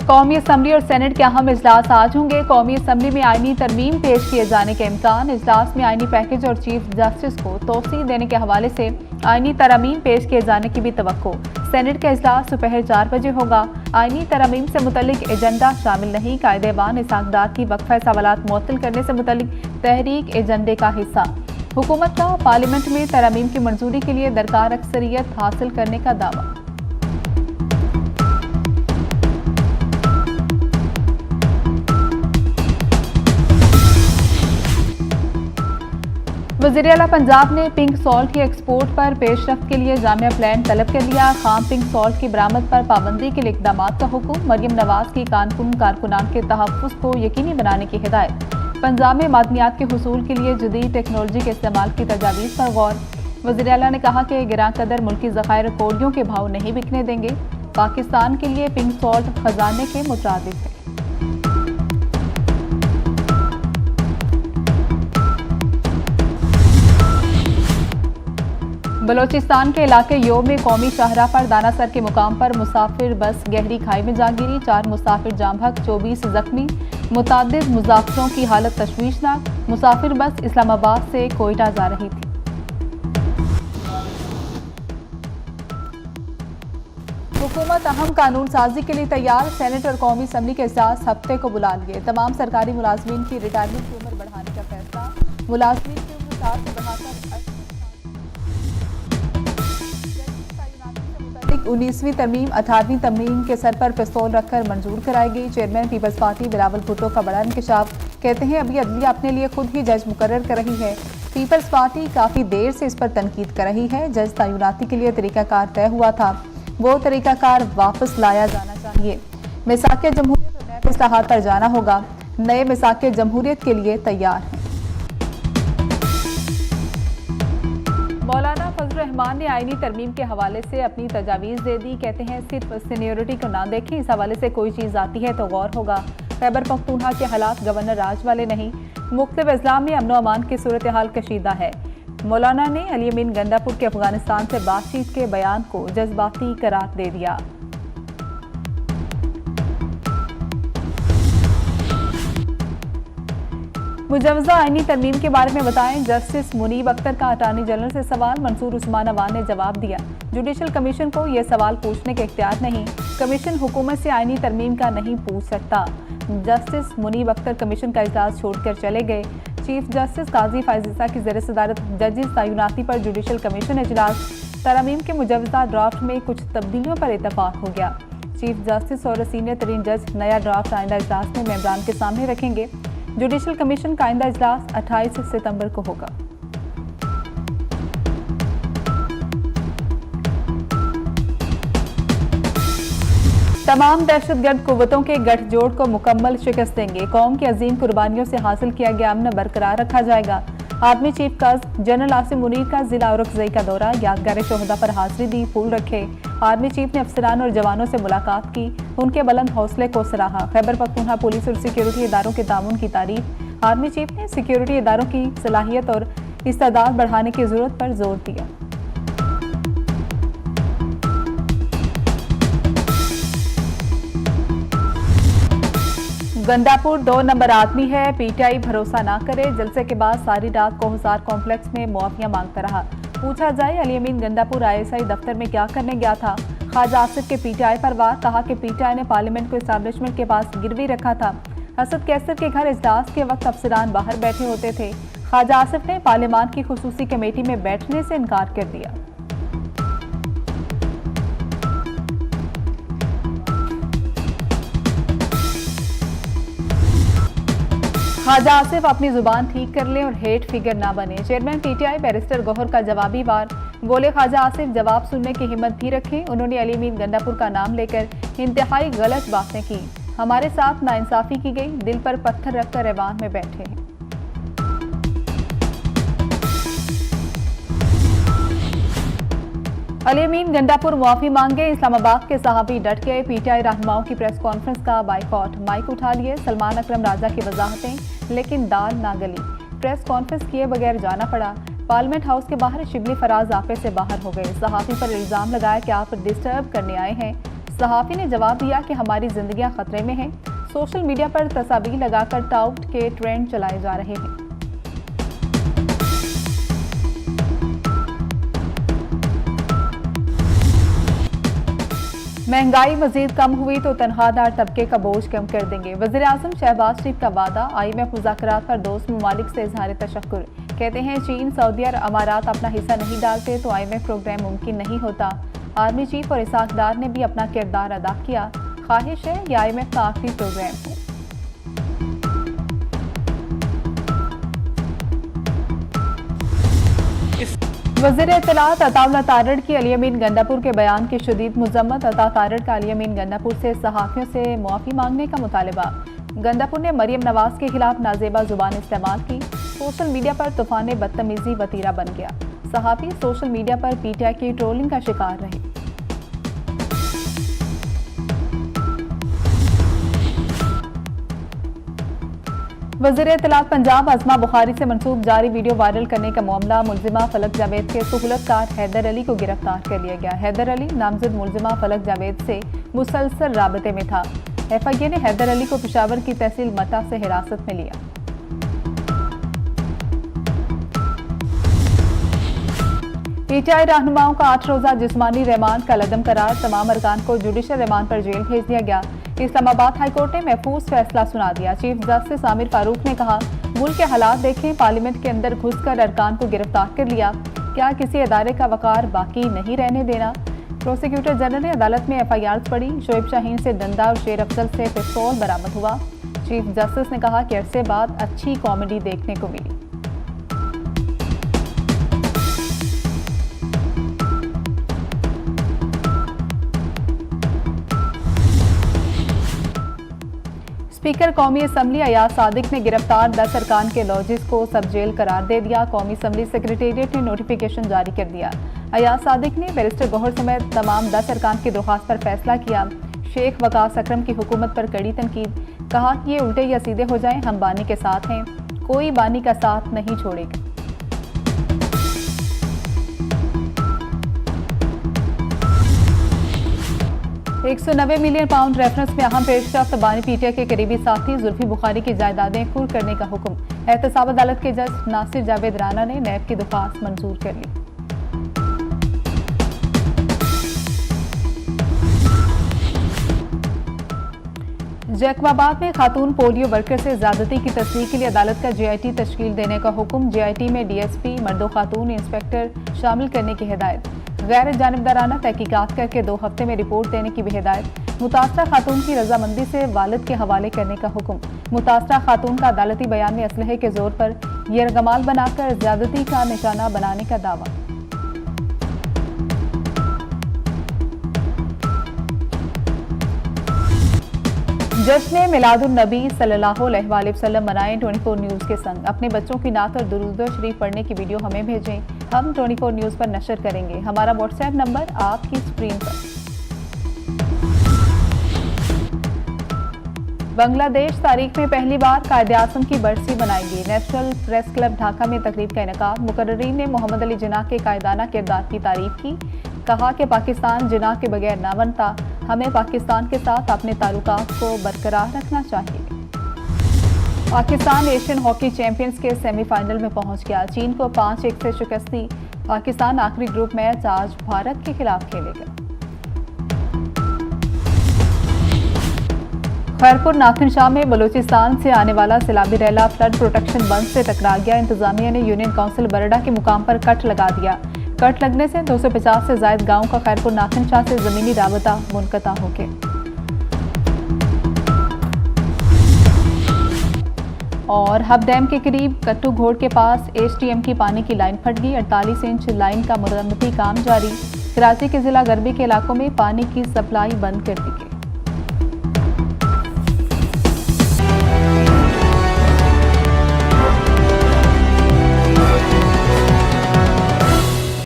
कौमी असम्बली और सेनेट के अहम इजलास आज होंगे। कौमी असम्बली में आईनी तरमीम पेश किए जाने के इम्कान। इजलास में आईनी पैकेज और चीफ जस्टिस को तोसी देने के हवाले से आईनी तरमीम पेश किए जाने की भी तवक्को। सेनेट का इजलास दोपहर 4 बजे होगा। आईनी तरमीम से मुतल्लिक एजेंडा शामिल नहीं। कायदेबान इसाकदार की वक्फा सवालात मुअत्तल करने से मुतल्लिक तहरीक एजेंडे का हिस्सा। हुकूमत का पार्लियामेंट में तरमीम की मंजूरी के लिए दरकार अक्सरियत हासिल करने का दावा। वज़ीर आला पंजाब ने पिंक सॉल्ट की एक्सपोर्ट पर पेशरफ्त के लिए जामिया प्लान तलब कर लिया। खाम पिंक सॉल्ट की बरामद पर पाबंदी के लिए इक़दाम का हुक्म। मरियम नवाज की कारकुनान के तहफ़्फ़ुज़ को यकीनी बनाने की हिदायत। पंजाब में मादनियात के हुसूल के लिए जदीद टेक्नोलॉजी के इस्तेमाल की तजावीज़ पर गौर। वज़ीर आला ने कहा कि गिरां कदर मुल्की ज़खायर कोरियों के भाव नहीं बिकने देंगे। पाकिस्तान के लिए पिंक सॉल्ट खजाने के मुताबिक है। बलोचिस्तान के इलाके योब में कौमी शाहराह पर दानासर के मुकाम पर मुसाफिर बस गहरी खाई में जा गिरी। 4 मुसाफिर जाम हक, 24 जख्मी। मुतादिद मुसाफिरों की हालत तशवीशनाक। मुसाफिर बस इस्लामाबाद से कोयटा जा रही थी। हुकूमत अहम कानून साजी के लिए तैयार। सेनेट और कौमी असम्बली के इजलास हफ्ते को बुला लिए। तमाम सरकारी मुलाजमीन की रिटायरमेंट की उम्र बढ़ाने का फैसला। मुलाजमीन की उम्र 60 से बढ़ाकर 19वीं तरमीम 18वीं तरमीम के सर पर पिस्तौल रखकर मंजूर कराई गई। चेयरमैन पीपल्स पार्टी बिलावल भुट्टो का बड़ा इंकशाफ। कहते हैं अभी अदलिया अपने लिए खुद ही जज मुकर्रर कर रही है। पीपल्स पार्टी काफ़ी देर से इस पर तनकीद कर रही है। जज तैनाती के लिए तरीकाकार तय हुआ था, वो तरीकाकार वापस लाया जाना चाहिए। मिसाक जमहूरियत और नए इस्लाहात पर जाना होगा। नए मिसाक जमहूरियत के लिए तैयार हैं। मौलाना फजल रहमान ने आईनी तरमीम के हवाले से अपनी तजावीज़ दे दी। कहते हैं सिर्फ सीनियोरिटी को ना देखें, इस हवाले से कोई चीज़ आती है तो गौर होगा। खैबर पख्तूनख्वा के हालात गवर्नर राज वाले नहीं। मुख्तलिफ अजला में अमन अमान की सूरत हाल कशीदा है। मौलाना ने अली अमीन गंडापुर के अफगानिस्तान से बातचीत के बयान को जज्बाती करार दे दिया। मुजवजा आईनी तरमीम के बारे में बताएं। जस्टिस मुनीब अख्तर का अटॉर्नी जनरल से सवाल। मंसूर उस्मान अवान ने जवाब दिया, जुडिशल कमीशन को यह सवाल पूछने के इख्तियार नहीं। कमीशन हुकूमत से आईनी तरमीम का नहीं पूछ सकता। जस्टिस मुनीब अख्तर कमीशन का इजलास छोड़कर चले गए। चीफ जस्टिस काजी फायज़ा की ज़ेर सदारत जजेस तैनाती पर जुडिशल कमीशन इजलास। तरमीम के मुजवजा ड्राफ्ट में कुछ तब्दीलियों पर इतफाक हो गया। चीफ जस्टिस और सीनियर तरीन जज नया ड्राफ्ट आइंदा इजलास में मेंबरान के सामने रखेंगे। जुडिशल कमीशन का आइंदा इजलास 28 सितंबर को होगा। तमाम दहशतगर्द कुव्वतों के गठजोड़ को मुकम्मल शिकस्त देंगे। कौम की अजीम कुर्बानियों से हासिल किया गया अमन बरकरार रखा जाएगा। Army chief general Asim Munir का जिला औरकजई का दौरा। यादगार शोहदा पर हाजिरी दी, फूल रखे। आर्मी चीफ ने अफसरान और जवानों से मुलाकात की, उनके बुलंद हौसले को सराहा। खैबर पख्तूनख्वा पुलिस और सिक्योरिटी इदारों के ताउन की तारीफ। आर्मी चीफ ने सिक्योरिटी इदारों की सलाहियत और इस्तेदाद बढ़ाने की जरूरत पर जोर दिया। गंडापुर 2 नंबर आदमी है, पीटीआई भरोसा ना करे। जलसे के बाद सारी रात कोहसार कॉम्प्लेक्स में मुआफिया मांगता रहा। पूछा जाए अली अमीन गंडापुर ISI दफ्तर में क्या करने गया था। ख्वाजा आसिफ के पीटीआई पर वार। कहा कि पीटीआई ने पार्लियामेंट को एस्टैब्लिशमेंट के पास गिरवी रखा था। असद कैसर के घर इजलास के वक्त अफसरान बाहर बैठे होते थे। ख्वाजा आसिफ ने पार्लियामान की खुसूसी कमेटी में बैठने से इनकार कर दिया। ख्वाजा आसिफ अपनी जुबान ठीक कर ले और हेट फिगर ना बने। चेयरमैन पीटीआई बैरिस्टर गौहर का जवाबी वार। बोले ख्वाजा आसिफ जवाब सुनने की हिम्मत भी रखें। उन्होंने अली अमीन गंडापुर का नाम लेकर इंतहाई गलत बातें की। हमारे साथ नाइंसाफी की गई, दिल पर पत्थर रखकर ऐवान में बैठे हैं। अली अमीन गंडापुर मुआफी मांगे। इस्लामाबाद के सहाबी डट गए। पीटीआई रहनुमाओं की प्रेस कॉन्फ्रेंस का बाइकॉट। माइक उठा लिए। सलमान अकरम राजा की वजाहतें, लेकिन दाल ना गली। प्रेस कॉन्फ्रेंस किए बगैर जाना पड़ा। पार्लियामेंट हाउस के बाहर शिबली फराज आपे से बाहर हो गए। सहाफी पर इल्जाम लगाया कि आप डिस्टर्ब करने आए हैं। सहाफी ने जवाब दिया कि हमारी जिंदगियां खतरे में हैं। सोशल मीडिया पर तस्वीर लगाकर टाउट के ट्रेंड चलाए जा रहे हैं। महंगाई मजीद कम हुई तो तनख्वाहदार तबके का बोझ कम कर देंगे। वज़ीर-ए-आज़म शहबाज शरीफ का वादा। IMF मुज़ाकरात पर दोस्त ममालिक से इज़हार तशक्कुर। कहते हैं चीन, सऊदी और अमारात अपना हिस्सा नहीं डालते तो IMF प्रोग्राम मुमकिन नहीं होता। आर्मी चीफ और इसाक डार ने भी अपना किरदार अदा किया। ख्वाहिश है कि IMF का आखिरी प्रोग्राम हो। वज़ीर इत्तलात अताउल्लाह तारड़ की अली अमीन गंडापुर के बयान की शदीद मज़म्मत। अता तारड़ का अली अमीन गंडापुर से सहाफ़ियों से मुआफ़ी मांगने का मुतालबा। गंडापुर ने मरियम नवाज के खिलाफ नाजेबा जुबान इस्तेमाल की। सोशल मीडिया पर तूफान बदतमीजी वतीरा बन गया। सहाफ़ी सोशल मीडिया पर PTI की ट्रोलिंग का शिकार रहे। वज़ीर इत्तलात पंजाब अज़मा बुखारी से मंसूब जारी वीडियो वायरल करने का मामला। मुलजिमा फलक जावेद के सहूलतकार हैदर अली को गिरफ्तार कर लिया गया। हैदर अली नामजद मुलजिमा फलक जावेद से मुसलसल राबते में था। FIA ने हैदर अली को पेशावर की तहसील मता से हिरासत में लिया। PTI रहनुमाओं का 8 रोज़ा जिस्मानी रिमांड का लदम करार। तमाम अरकान को जुडिशल रिमांड पर जेल भेज दिया गया। इस्लामाबाद हाईकोर्ट ने महफूज फैसला सुना दिया। चीफ जस्टिस आमिर फारूक ने कहा, मुल्क के हालात देखें, पार्लियामेंट के अंदर घुसकर अरकान को गिरफ्तार कर लिया, क्या किसी अदारे का वकार बाकी नहीं रहने देना। प्रोसिक्यूटर जनरल ने अदालत में FIRs पढ़ी। शोएब शाहीन से डंडा और शेर अफजल से पिस्तौल बरामद हुआ। चीफ जस्टिस ने कहा कि अरसे बाद अच्छी कॉमेडी देखने को मिली। स्पीकर कौमी असम्बली अयाज सादिक ने गिरफ्तार 10 अरकान के लॉजिस को सब जेल करार दे दिया। कौमी असम्बली सेक्रेटेरिएट ने नोटिफिकेशन जारी कर दिया। अयाज सादिक ने बैरिस्टर गौहर समेत तमाम 10 अरकान की दरख्वास्त पर फैसला किया। शेख वकास अकरम की हुकूमत पर कड़ी तनकीद। कहा कि ये उल्टे या सीधे हो जाएं, हम बानी के साथ हैं, कोई बानी का साथ नहीं छोड़ेगा। £190 मिलियन रेफरेंस में अहम पेशरफ्त। बानी PTI के करीबी साथी जुल्फी बुखारी की जायदादें कुर्क करने का हुक्म। एहतसाब अदालत के जज नासिर जावेद राना ने नैब की दरख्वास्त मंजूर कर ली। जैकबाबाद में खातून पोलियो वर्कर से ज्यादती की तस्दीक के लिए अदालत का JIT तश्कील देने का हुक्म। JIT में DSP, मर्दो खातून इंस्पेक्टर शामिल करने की हिदायत। गैर जानिबदाराना तहकीकात करके 2 हफ्ते में रिपोर्ट देने की भी हिदायत। मुतासरा खातून की रजामंदी से वालिद के हवाले करने का हुक्म। मुतासरा खातून का अदालती बयान में असलहे के जोर पर यरगमाल बनाकर ज्यादती का निशाना बनाने का दावा। जश्न मिलादुन नबी सल्लल्लाहु अलैहि वसल्लम मनाएं। 24 न्यूज़ के संग अपने बच्चों की नात और दुरूद शरीफ पढ़ने की वीडियो हमें भेजें, हम 24 न्यूज़ पर नशर करेंगे। हमारा WhatsApp नंबर आपकी स्क्रीन पर। बांग्लादेश तारीख में पहली बार कायद-ए-आज़म की बरसी मनाएगी। नेशनल प्रेस क्लब ढाका में तकरीब का इनेकाद। मुकर्रीन ने मोहम्मद अली जिन्नाह के कायदाना किरदार की तारीफ की। कहा कि पाकिस्तान जिन्नाह के बगैर ना बनता, हमें पाकिस्तान के साथ अपने ताल्लुकात को बरकरार रखना चाहिए। पाकिस्तान एशियन हॉकी चैंपियंस के सेमीफाइनल में पहुंच गया। चीन को 5-1 से शिकस्त दी। पाकिस्तान आखिरी ग्रुप मैच आज भारत के खिलाफ खेलेगा। खैरपुर नाथिन शाह में बलूचिस्तान से आने वाला सैलाबी रैला फ्लड प्रोटेक्शन बंद से टकरा गया। इंतजामिया ने यूनियन काउंसिल बरड़ा के मुकाम पर कट लगा दिया। कट लगने से 250 से ज्यादा गांव का खैरपुर नाथिन शाह से जमीनी राबता मुनक़ता हो गया। और हब डैम के करीब कट्टू घोड़ के पास HTM की पानी की लाइन फट गई। 48 इंच लाइन का मुरम्मती काम जारी। कराची के जिला गरबी के इलाकों में पानी की सप्लाई बंद कर दी गई।